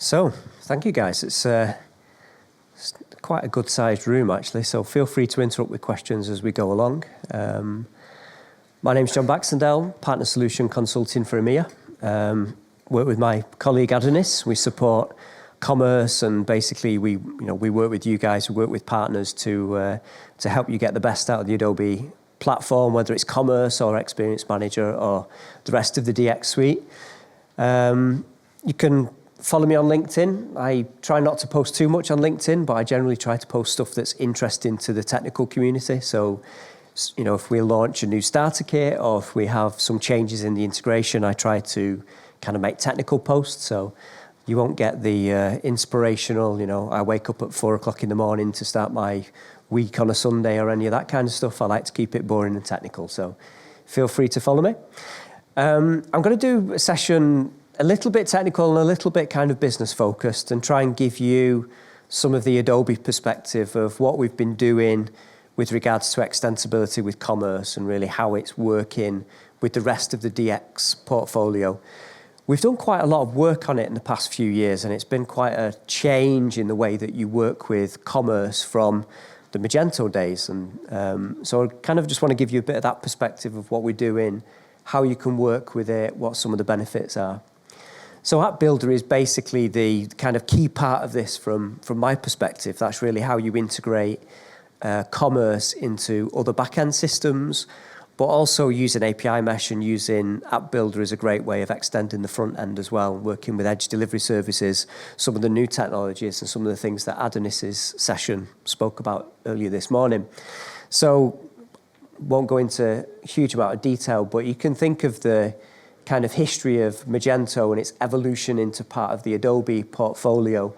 So, thank you guys. It's quite a good-sized room, actually, so feel free to interrupt with questions as we go along. My name's John Baxendale, Partner Solution Consulting for EMEA. Work with my colleague Adonis. We support commerce, and basically we work with you guys, we work with partners to help you get the best out of the Adobe platform, whether it's commerce or Experience Manager or the rest of the DX suite. You can follow me on LinkedIn. I try not to post too much on LinkedIn, but I generally try to post stuff that's interesting to the technical community. So, if we launch a new starter kit or if we have some changes in the integration, I try to kind of make technical posts. So you won't get the inspirational, I wake up at 4 o'clock in the morning to start my week on a Sunday or any of that kind of stuff. I like to keep it boring and technical. So feel free to follow me. I'm going to do a session a little bit technical and a little bit kind of business focused, and try and give you some of the Adobe perspective of what we've been doing with regards to extensibility with commerce and really how it's working with the rest of the DX portfolio. We've done quite a lot of work on it in the past few years, and it's been quite a change in the way that you work with commerce from the Magento days. And so I kind of just want to give you a bit of that perspective of what we're doing, how you can work with it, what some of the benefits are. So App Builder is basically the kind of key part of this from my perspective. That's really how you integrate commerce into other back-end systems, but also using API mesh and using App Builder is a great way of extending the front end as well, working with Edge Delivery Services, some of the new technologies and some of the things that Adonis's session spoke about earlier this morning. So won't go into a huge amount of detail, but you can think of the kind of history of Magento and its evolution into part of the Adobe portfolio.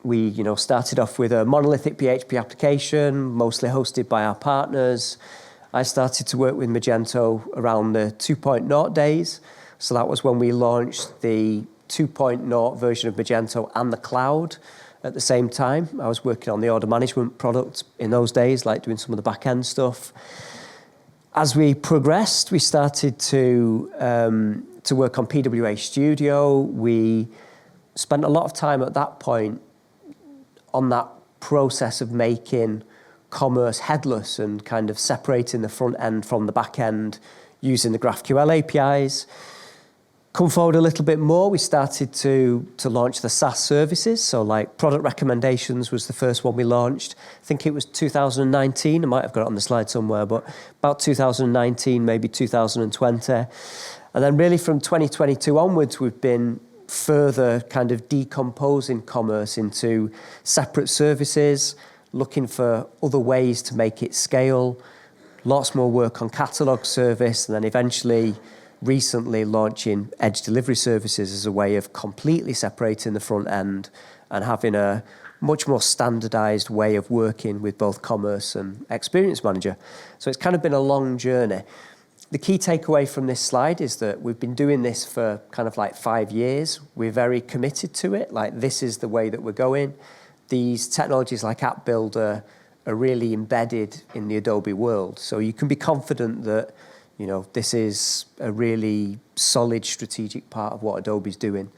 We started off with a monolithic PHP application, mostly hosted by our partners. I started to work with Magento around the 2.0 days. So that was when we launched the 2.0 version of Magento and the cloud at the same time. I was working on the order management product in those days, like doing some of the back-end stuff. As we progressed, we started to work on PWA Studio. We spent a lot of time at that point on that process of making commerce headless and kind of separating the front end from the back end using the GraphQL APIs. Come forward a little bit more, we started to launch the SaaS services. So like product recommendations was the first one we launched. I think it was 2019. I might have got it on the slide somewhere, but about 2019, maybe 2020. And then really from 2022 onwards, we've been further kind of decomposing commerce into separate services, looking for other ways to make it scale, lots more work on catalog service, and then eventually recently launching Edge Delivery Services as a way of completely separating the front end and having a much more standardized way of working with both commerce and Experience Manager. So it's kind of been a long journey. The key takeaway from this slide is that we've been doing this for kind of like 5 years. We're very committed to it. Like, this is the way that we're going. These technologies like App Builder are really embedded in the Adobe world. So you can be confident that this is a really solid strategic part of what Adobe's doing.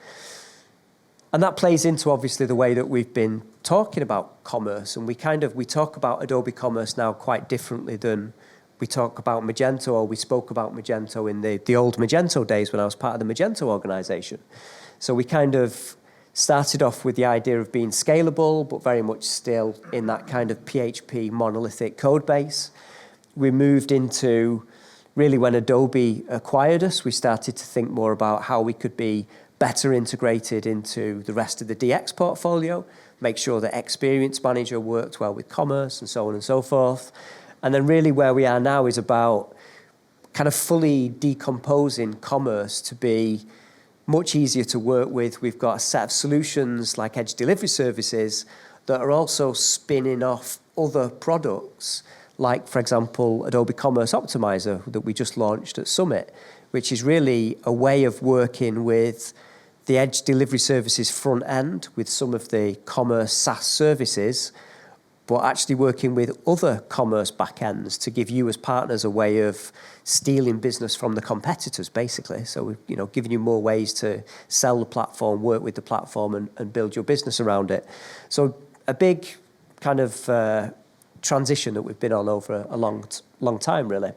And that plays into, obviously, the way that we've been talking about commerce. And we talk about Adobe Commerce now quite differently than we talk about Magento, or we spoke about Magento in the old Magento days when I was part of the Magento organization. So we kind of started off with the idea of being scalable, but very much still in that kind of PHP monolithic code base. We moved into really, when Adobe acquired us, we started to think more about how we could be better integrated into the rest of the DX portfolio, make sure that Experience Manager worked well with commerce and so on and so forth. And then really where we are now is about kind of fully decomposing commerce to be much easier to work with. We've got a set of solutions like Edge Delivery Services that are also spinning off other products, like, for example, Adobe Commerce Optimizer that we just launched at Summit, which is really a way of working with the Edge Delivery Services front end with some of the commerce SaaS services, but actually working with other commerce backends to give you as partners a way of stealing business from the competitors, basically. So, giving you more ways to sell the platform, work with the platform, and build your business around it. So a big kind of transition that we've been on over a long time, really.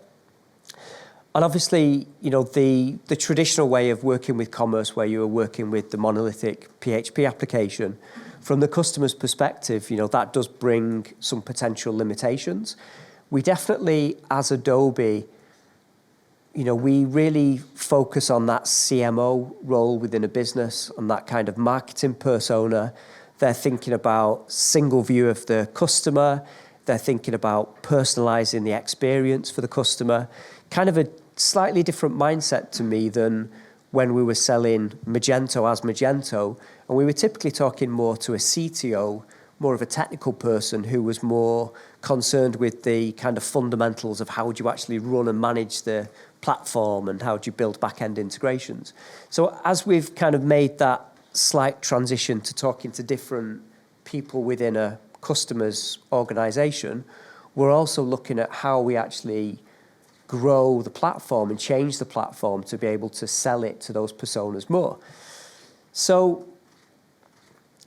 And obviously, the traditional way of working with commerce, where you are working with the monolithic PHP application, from the customer's perspective, that does bring some potential limitations. We definitely, as Adobe, we really focus on that CMO role within a business, on that kind of marketing persona. They're thinking about single view of the customer. They're thinking about personalizing the experience for the customer. Kind of a slightly different mindset to me than when we were selling Magento as Magento, and we were typically talking more to a CTO, more of a technical person who was more concerned with the kind of fundamentals of how do you actually run and manage the platform and how do you build back-end integrations. So as we've kind of made that slight transition to talking to different people within a customer's organization, we're also looking at how we actually grow the platform and change the platform to be able to sell it to those personas more. So,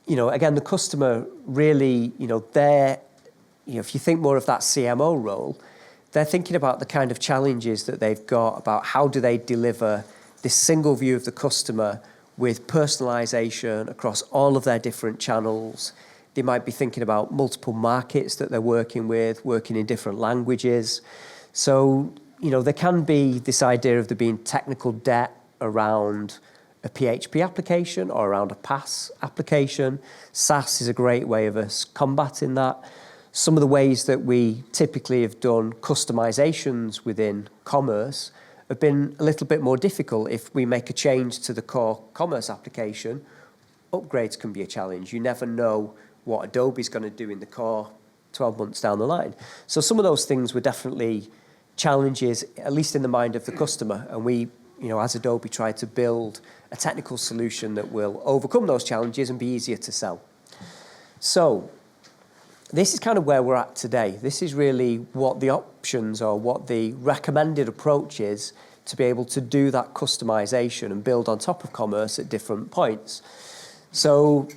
again, the customer really, if you think more of that CMO role, they're thinking about the kind of challenges that they've got about how do they deliver this single view of the customer with personalization across all of their different channels. They might be thinking about multiple markets that they're working with, working in different languages. So, there can be this idea of there being technical debt around a PHP application or around a PaaS application. SaaS is a great way of us combating that. Some of the ways that we typically have done customizations within commerce have been a little bit more difficult. If we make a change to the core commerce application, upgrades can be a challenge. You never know what Adobe's going to do in the core 12 months down the line. So some of those things were definitely challenges, at least in the mind of the customer. And we, as Adobe, try to build a technical solution that will overcome those challenges and be easier to sell. So this is kind of where we're at today. This is really what the options or what the recommended approach is to be able to do that customization and build on top of commerce at different points. So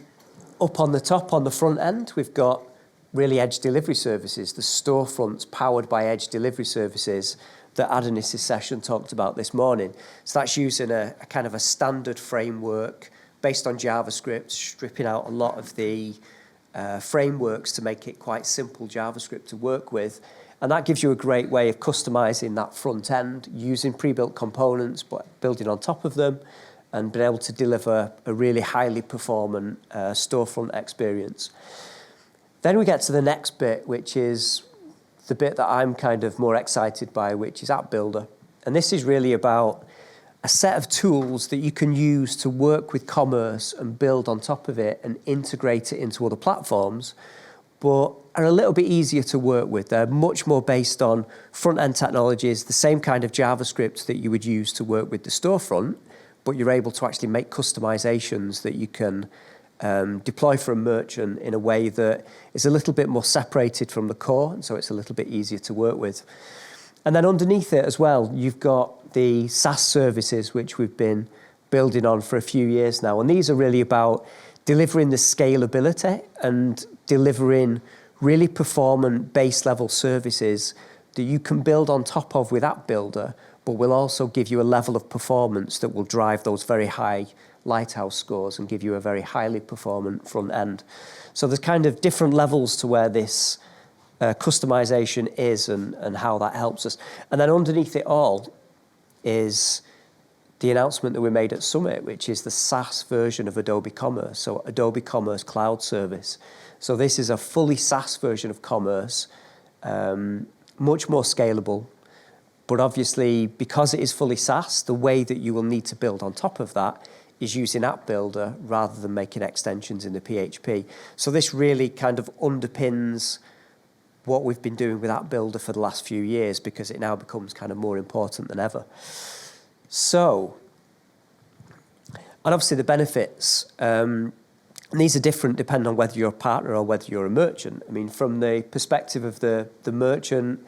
up on the top, on the front end, we've got really edge delivery services, the storefronts powered by edge delivery services that Adonis' session talked about this morning. So that's using a kind of a standard framework based on JavaScript, stripping out a lot of the frameworks to make it quite simple JavaScript to work with. And that gives you a great way of customizing that front end, using pre-built components, but building on top of them, and being able to deliver a really highly performant storefront experience. Then we get to the next bit, which is the bit that I'm kind of more excited by, which is App Builder. And this is really about a set of tools that you can use to work with commerce and build on top of it and integrate it into other platforms, but are a little bit easier to work with. They're much more based on front-end technologies, the same kind of JavaScript that you would use to work with the storefront, but you're able to actually make customizations that you can deploy for a merchant in a way that is a little bit more separated from the core, and so it's a little bit easier to work with. And then underneath it as well, you've got the SaaS services, which we've been building on for a few years now. And these are really about delivering the scalability and delivering really performant base level services that you can build on top of with App Builder, but will also give you a level of performance that will drive those very high lighthouse scores and give you a very highly performant front end. So there's kind of different levels to where this customization is and how that helps us. And then underneath it all is the announcement that we made at Summit, which is the SaaS version of Adobe Commerce, so Adobe Commerce Cloud Service. So this is a fully SaaS version of Commerce, much more scalable. But obviously, because it is fully SaaS, the way that you will need to build on top of that is using App Builder rather than making extensions in the PHP. So this really kind of underpins what we've been doing with App Builder for the last few years, because it now becomes kind of more important than ever. So, and obviously the benefits, And these are different depending on whether you're a partner or whether you're a merchant. I mean, from the perspective of the merchant,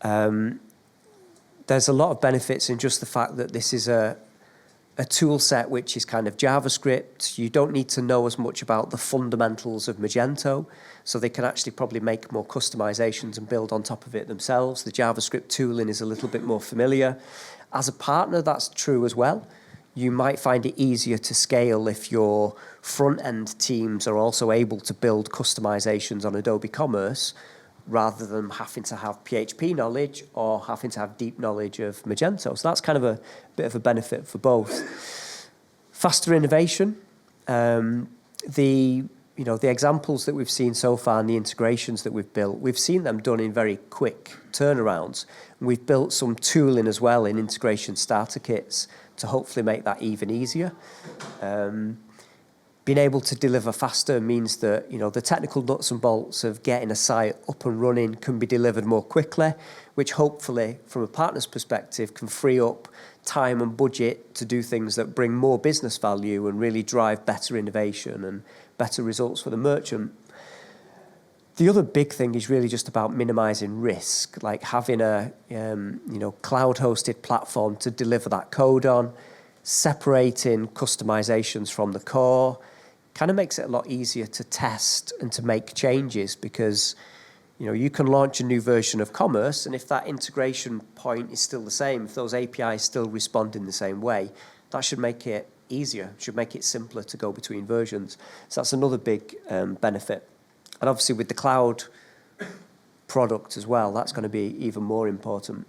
there's a lot of benefits in just the fact that this is a tool set which is kind of JavaScript. You don't need to know as much about the fundamentals of Magento, so they can actually probably make more customizations and build on top of it themselves. The JavaScript tooling is a little bit more familiar. As a partner, that's true as well. You might find it easier to scale if your front-end teams are also able to build customizations on Adobe Commerce rather than having to have PHP knowledge or having to have deep knowledge of Magento. So that's kind of a bit of a benefit for both. Faster innovation. The examples that we've seen so far and the integrations that we've built, we've seen them done in very quick turnarounds. And we've built some tooling as well in integration starter kits to hopefully make that even easier. Being able to deliver faster means that, the technical nuts and bolts of getting a site up and running can be delivered more quickly, which hopefully, from a partner's perspective, can free up time and budget to do things that bring more business value and really drive better innovation and better results for the merchant. The other big thing is really just about minimizing risk, like having a cloud-hosted platform to deliver that code on, separating customizations from the core, kind of makes it a lot easier to test and to make changes because you can launch a new version of Commerce, and if that integration point is still the same, if those APIs still respond in the same way, that should make it easier, should make it simpler to go between versions. So that's another big benefit. And obviously with the cloud product as well, that's going to be even more important.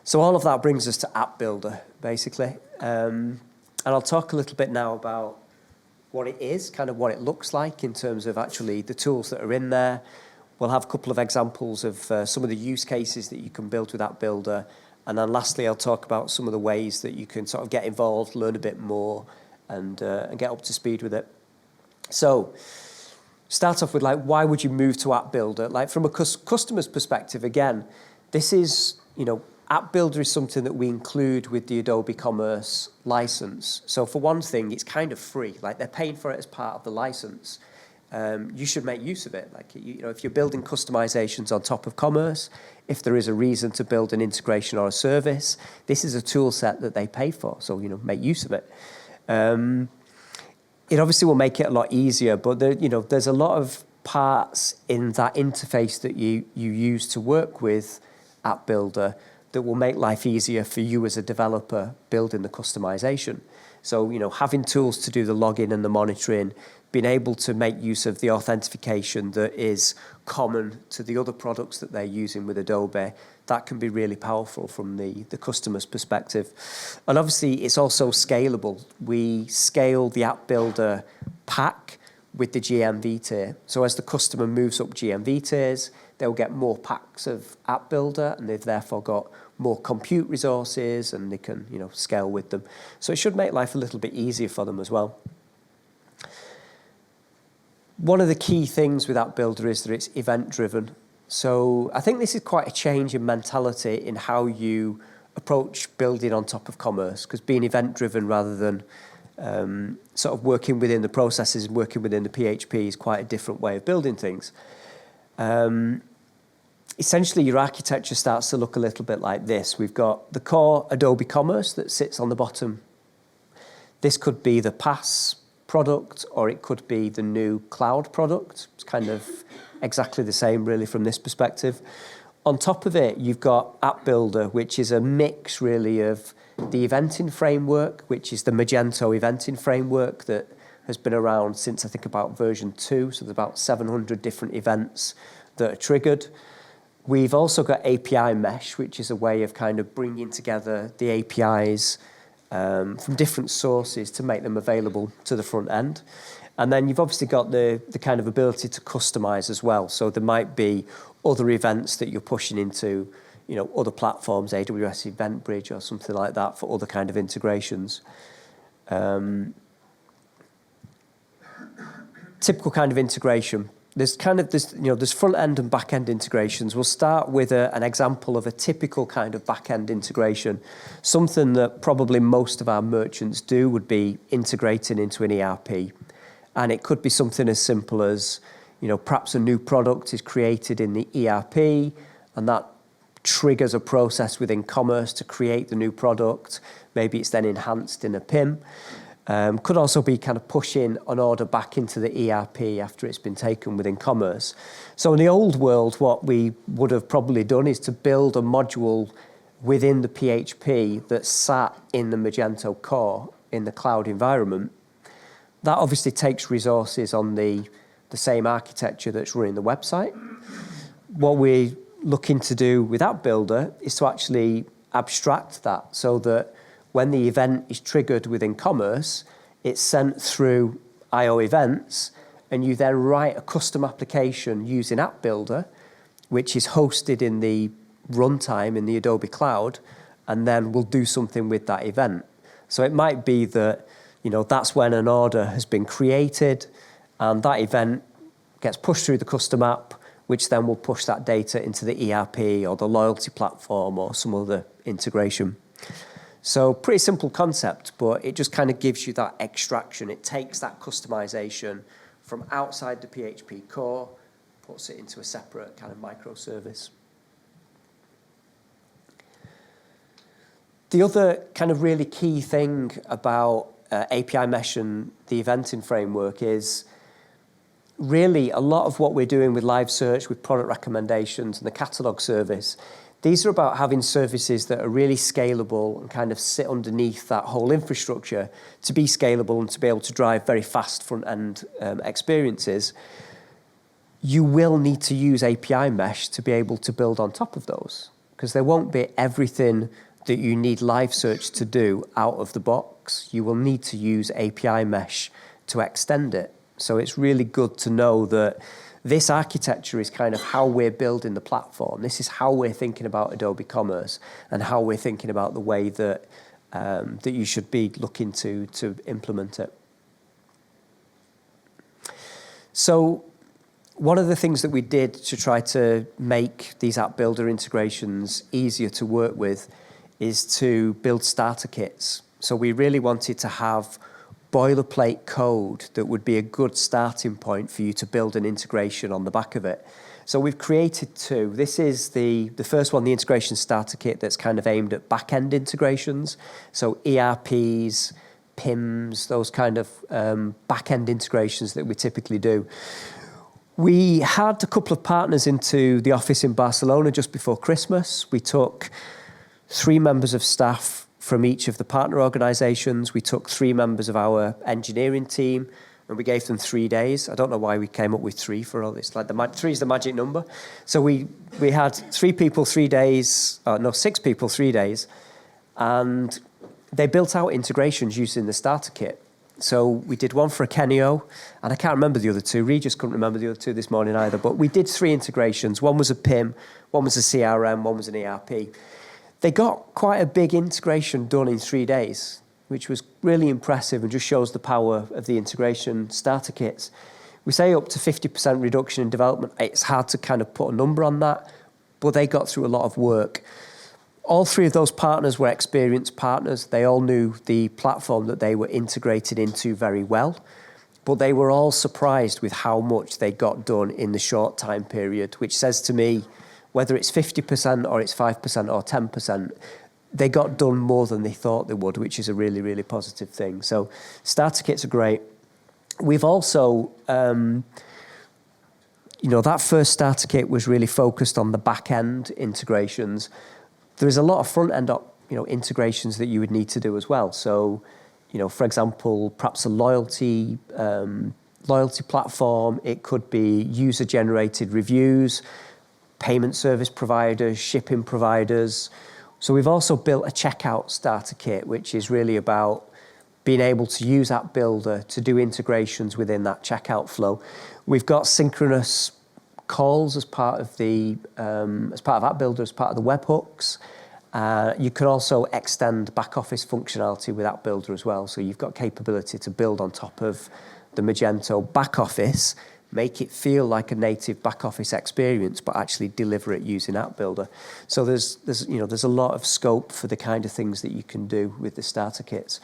So all of that brings us to App Builder, basically. And I'll talk a little bit now about what it is, kind of what it looks like in terms of actually the tools that are in there. We'll have a couple of examples of some of the use cases that you can build with App Builder. And then lastly, I'll talk about some of the ways that you can sort of get involved, learn a bit more, and get up to speed with it. So start off with, why would you move to App Builder? From a customer's perspective, again, this is, App Builder is something that we include with the Adobe Commerce license. So for one thing, it's kind of free. They're paying for it as part of the license. You should make use of it. If you're building customizations on top of Commerce, if there is a reason to build an integration or a service, this is a tool set that they pay for. So, make use of it. It obviously will make it a lot easier, but there's a lot of parts in that interface that you use to work with App Builder that will make life easier for you as a developer building the customization. So, having tools to do the login and the monitoring, being able to make use of the authentication that is common to the other products that they're using with Adobe, that can be really powerful from the customer's perspective. And obviously, it's also scalable. We scale the App Builder pack with the GMV tier. So as the customer moves up GMV tiers, they'll get more packs of App Builder, and they've therefore got more compute resources, and they can scale with them. So it should make life a little bit easier for them as well. One of the key things with App Builder is that it's event-driven. So I think this is quite a change in mentality in how you approach building on top of Commerce, because being event-driven rather than sort of working within the processes and working within the PHP is quite a different way of building things. Essentially, your architecture starts to look a little bit like this. We've got the core Adobe Commerce that sits on the bottom. This could be the Pass product, or it could be the new cloud product. It's kind of exactly the same, really, from this perspective. On top of it, you've got App Builder, which is a mix, really, of the eventing framework, which is the Magento eventing framework that has been around since, I think, about version 2. So there's about 700 different events that are triggered. We've also got API Mesh, which is a way of kind of bringing together the APIs from different sources to make them available to the front end. And then you've obviously got the kind of ability to customize as well. So there might be other events that you're pushing into, other platforms, AWS EventBridge or something like that for other kind of integrations. Typical kind of integration. There's front end and back end integrations. We'll start with an example of a typical kind of back end integration. Something that probably most of our merchants do would be integrating into an ERP. And it could be something as simple as, perhaps a new product is created in the ERP, and that triggers a process within commerce to create the new product. Maybe it's then enhanced in a PIM. Could also be kind of pushing an order back into the ERP after it's been taken within commerce. So in the old world, what we would have probably done is to build a module within the PHP that sat in the Magento core in the cloud environment. That obviously takes resources on the same architecture that's running the website. What we're looking to do with App Builder is to actually abstract that so that when the event is triggered within commerce, it's sent through I/O events, and you then write a custom application using App Builder, which is hosted in the runtime in the Adobe Cloud, and then we'll do something with that event. So it might be that, that's when an order has been created, and that event gets pushed through the custom app, which then will push that data into the ERP or the loyalty platform or some other integration. So pretty simple concept, but it just kind of gives you that extraction. It takes that customization from outside the PHP core, puts it into a separate kind of microservice. The other kind of really key thing about API Mesh and the eventing framework is really a lot of what we're doing with live search, with product recommendations and the catalog service. These are about having services that are really scalable and kind of sit underneath that whole infrastructure to be scalable and to be able to drive very fast front-end experiences. You will need to use API Mesh to be able to build on top of those, because there won't be everything that you need live search to do out of the box. You will need to use API Mesh to extend it. So it's really good to know that this architecture is kind of how we're building the platform. This is how we're thinking about Adobe Commerce and how we're thinking about the way that that you should be looking to implement it. So one of the things that we did to try to make these App Builder integrations easier to work with is to build starter kits. So we really wanted to have boilerplate code that would be a good starting point for you to build an integration on the back of it. So we've created two. This is the first one, the integration starter kit, that's kind of aimed at back-end integrations. So ERPs, PIMs, those kind of back-end integrations that we typically do. We had a couple of partners into the office in Barcelona just before Christmas. We took 3 members of staff from each of the partner organizations. We took 3 members of our engineering team, and we gave them 3 days. I don't know why we came up with 3 for all this. Like 3 is the magic number. So we had 3 people, 3 days, 6 people, 3 days, and they built out integrations using the starter kit. So we did one for a Kenio, and I can't remember the other 2. Regis couldn't remember the other 2 this morning either, but we did 3 integrations. One was a PIM, one was a CRM, one was an ERP. They got quite a big integration done in 3 days, which was really impressive and just shows the power of the integration starter kits. We say up to 50% reduction in development. It's hard to kind of put a number on that, but they got through a lot of work. All 3 of those partners were experienced partners. They all knew the platform that they were integrated into very well, but they were all surprised with how much they got done in the short time period, which says to me, whether it's 50% or it's 5% or 10%, they got done more than they thought they would, which is a really, really positive thing. So starter kits are great. We've also, that first starter kit was really focused on the back-end integrations. There's a lot of front-end integrations that you would need to do as well. So, for example, perhaps a loyalty platform. It could be user-generated reviews, payment service providers, shipping providers. So we've also built a checkout starter kit, which is really about being able to use App Builder to do integrations within that checkout flow. We've got synchronous calls as part of App Builder, as part of the webhooks. You can also extend back office functionality with App Builder as well. So you've got capability to build on top of the Magento back office, make it feel like a native back office experience, but actually deliver it using App Builder. So there's a lot of scope for the kind of things that you can do with the starter kits.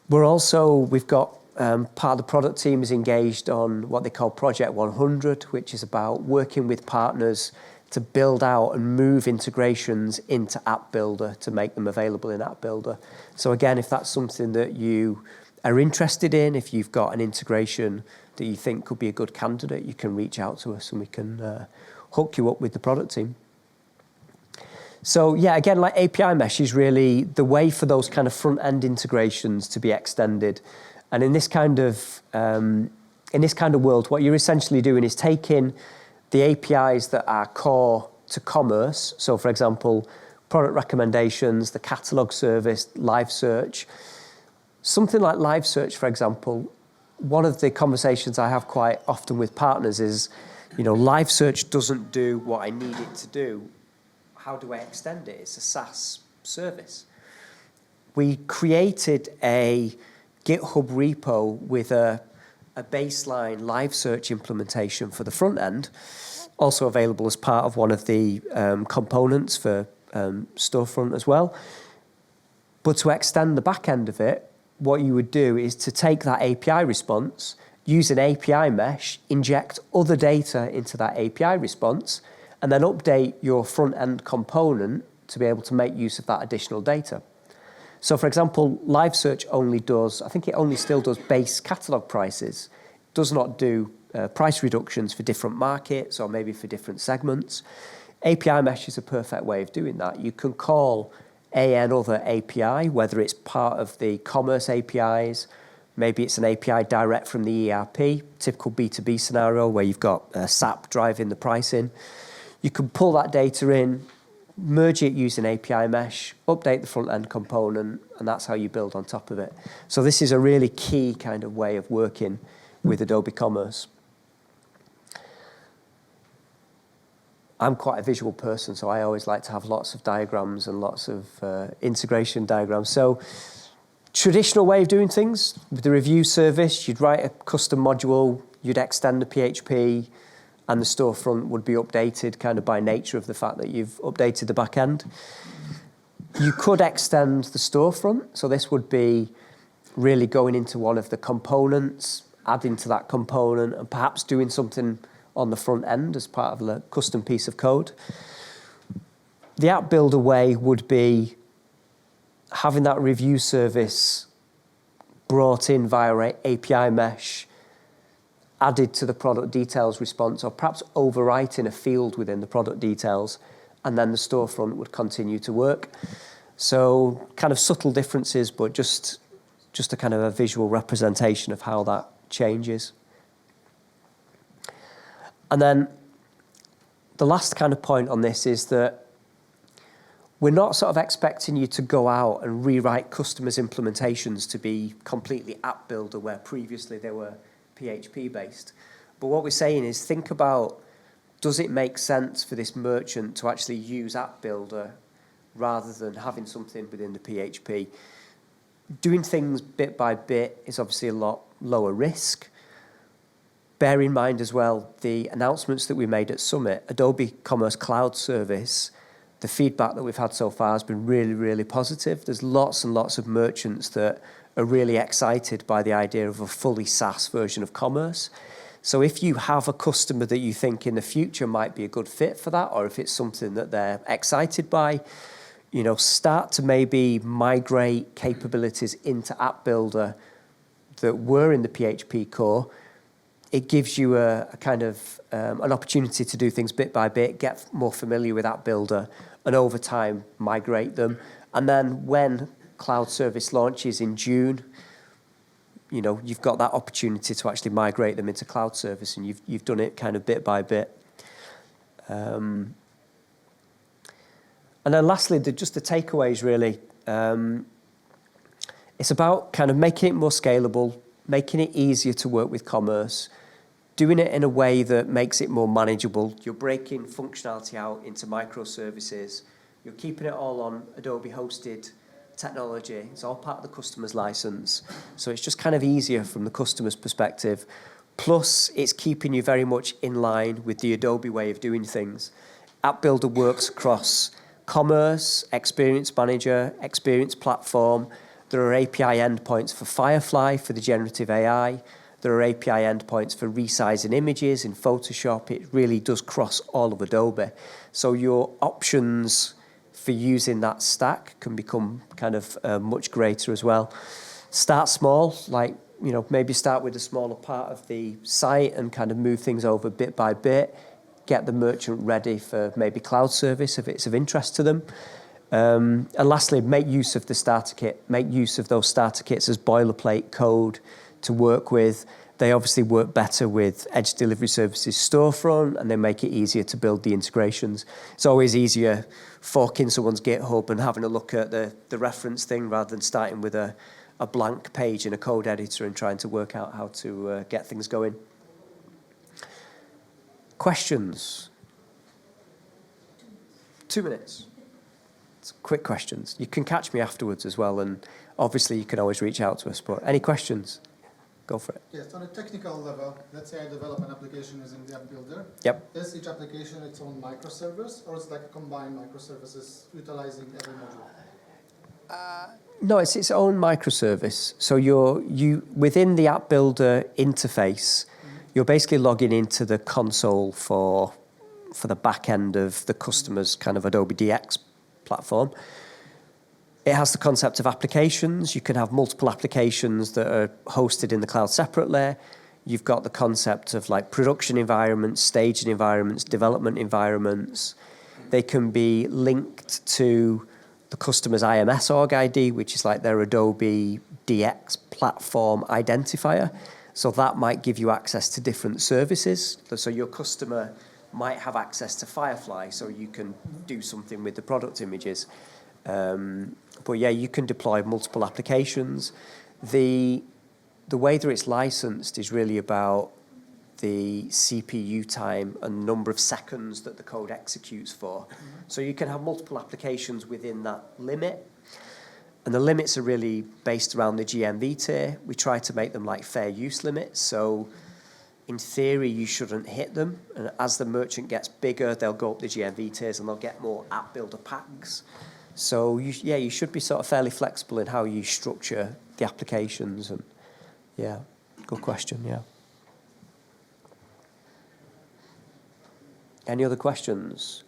We've got part of the product team is engaged on what they call Project 100, which is about working with partners to build out and move integrations into App Builder to make them available in App Builder. So again, if that's something that you are interested in, if you've got an integration that you think could be a good candidate, you can reach out to us and we can hook you up with the product team. So yeah, again, like API Mesh is really the way for those kind of front-end integrations to be extended. And in this kind of world, what you're essentially doing is taking the APIs that are core to commerce. So for example, product recommendations, the catalog service, live search. Something like live search, for example, one of the conversations I have quite often with partners is, live search doesn't do what I need it to do. How do I extend it? It's a SaaS service. We created a GitHub repo with a baseline live search implementation for the front end, also available as part of one of the components for Storefront as well. But to extend the back end of it, what you would do is to take that API response, use an API mesh, inject other data into that API response, and then update your front end component to be able to make use of that additional data. So for example, live search only does, I think it only still does base catalog prices. It does not do price reductions for different markets or maybe for different segments. API Mesh is a perfect way of doing that. You can call another API, whether it's part of the commerce APIs, maybe it's an API direct from the ERP, typical B2B scenario where you've got SAP driving the pricing. You can pull that data in, merge it using API Mesh, update the front-end component, and that's how you build on top of it. So this is a really key kind of way of working with Adobe Commerce. I'm quite a visual person, so I always like to have lots of diagrams and lots of integration diagrams. So traditional way of doing things, with the review service, you'd write a custom module, you'd extend the PHP, and the storefront would be updated kind of by nature of the fact that you've updated the back end. You could extend the storefront. So this would be really going into one of the components, adding to that component, and perhaps doing something on the front end as part of a custom piece of code. The app builder way would be having that review service brought in via API Mesh, added to the product details response, or perhaps overwriting a field within the product details, and then the storefront would continue to work. So kind of subtle differences, but just a kind of a visual representation of how that changes. And then the last kind of point on this is that we're not sort of expecting you to go out and rewrite customers' implementations to be completely app builder where previously they were PHP based. But what we're saying is think about, does it make sense for this merchant to actually use App Builder rather than having something within the PHP? Doing things bit by bit is obviously a lot lower risk. Bear in mind as well, the announcements that we made at Summit, Adobe Commerce Cloud Service, the feedback that we've had so far has been really, really positive. There's lots and lots of merchants that are really excited by the idea of a fully SaaS version of commerce. So if you have a customer that you think in the future might be a good fit for that, or if it's something that they're excited by, start to maybe migrate capabilities into App Builder that were in the PHP core. It gives you a kind of an opportunity to do things bit by bit, get more familiar with App Builder, and over time migrate them. And then when cloud service launches in June, you've got that opportunity to actually migrate them into cloud service, and you've done it kind of bit by bit. And then lastly, just the takeaways really. It's about kind of making it more scalable, making it easier to work with commerce, doing it in a way that makes it more manageable. You're breaking functionality out into microservices. You're keeping it all on Adobe hosted technology. It's all part of the customer's license. So it's just kind of easier from the customer's perspective. Plus, it's keeping you very much in line with the Adobe way of doing things. App Builder works across commerce, Experience Manager, Experience Platform, There are API endpoints for Firefly, for the generative AI. There are API endpoints for resizing images in Photoshop. It really does cross all of Adobe. So your options for using that stack can become kind of much greater as well. Start small, like, you know, maybe start with a smaller part of the site and kind of move things over bit by bit. Get the merchant ready for maybe cloud service if it's of interest to them. And lastly, make use of the starter kit. Make use of those starter kits as boilerplate code to work with. They obviously work better with Edge Delivery Services storefront, and they make it easier to build the integrations. It's always easier forking someone's GitHub and having a look at the reference thing rather than starting with a blank page in a code editor and trying to work out how to get things going. Questions? 2 minutes. Quick questions. You can catch me afterwards as well, and obviously you can always reach out to us, but any questions? Go for it. Yes, on a technical level, let's say I develop an application using the app builder. Yep. Is each application its own microservice, or is it like a combined microservices utilizing every module? No, it's its own microservice. So you within the app builder interface, you're basically logging into the console for the back end of the customer's kind of Adobe DX platform. It has the concept of applications. You can have multiple applications that are hosted in the cloud separately. You've got the concept of like production environments, staging environments, development environments. They can be linked to the customer's IMS org ID, which is like their Adobe DX platform identifier. So that might give you access to different services. So your customer might have access to Firefly, so you can do something with the product images. But yeah, you can deploy multiple applications. The way that it's licensed is really about the CPU time and number of seconds that the code executes for. So you can have multiple applications within that limit. And the limits are really based around the GMV tier. We try to make them like fair use limits. So in theory, you shouldn't hit them. And as the merchant gets bigger, they'll go up the GMV tiers and they'll get more app builder packs. So you should be sort of fairly flexible in how you structure the applications. And yeah, good question, yeah. Any other questions?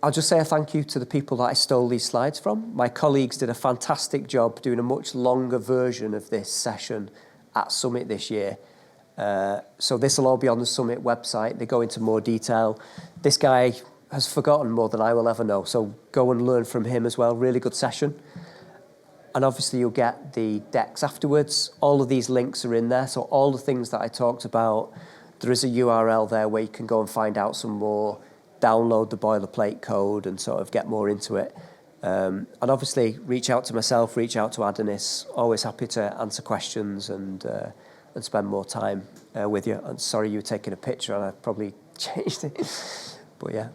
I'll just say a thank you to the people that I stole these slides from. My colleagues did a fantastic job doing a much longer version of this session at Summit this year. So this will all be on the Summit website. They go into more detail. This guy has forgotten more than I will ever know, so go and learn from him as well. Really good session. And obviously you'll get the decks afterwards. All of these links are in there, so all the things that I talked about, there is a URL there where you can go and find out some more, download the boilerplate code and sort of get more into it. And obviously reach out to myself, reach out to Adonis. Always happy to answer questions and spend more time with you. I'm sorry you were taking a picture and I probably changed it. But yeah.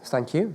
Thank you.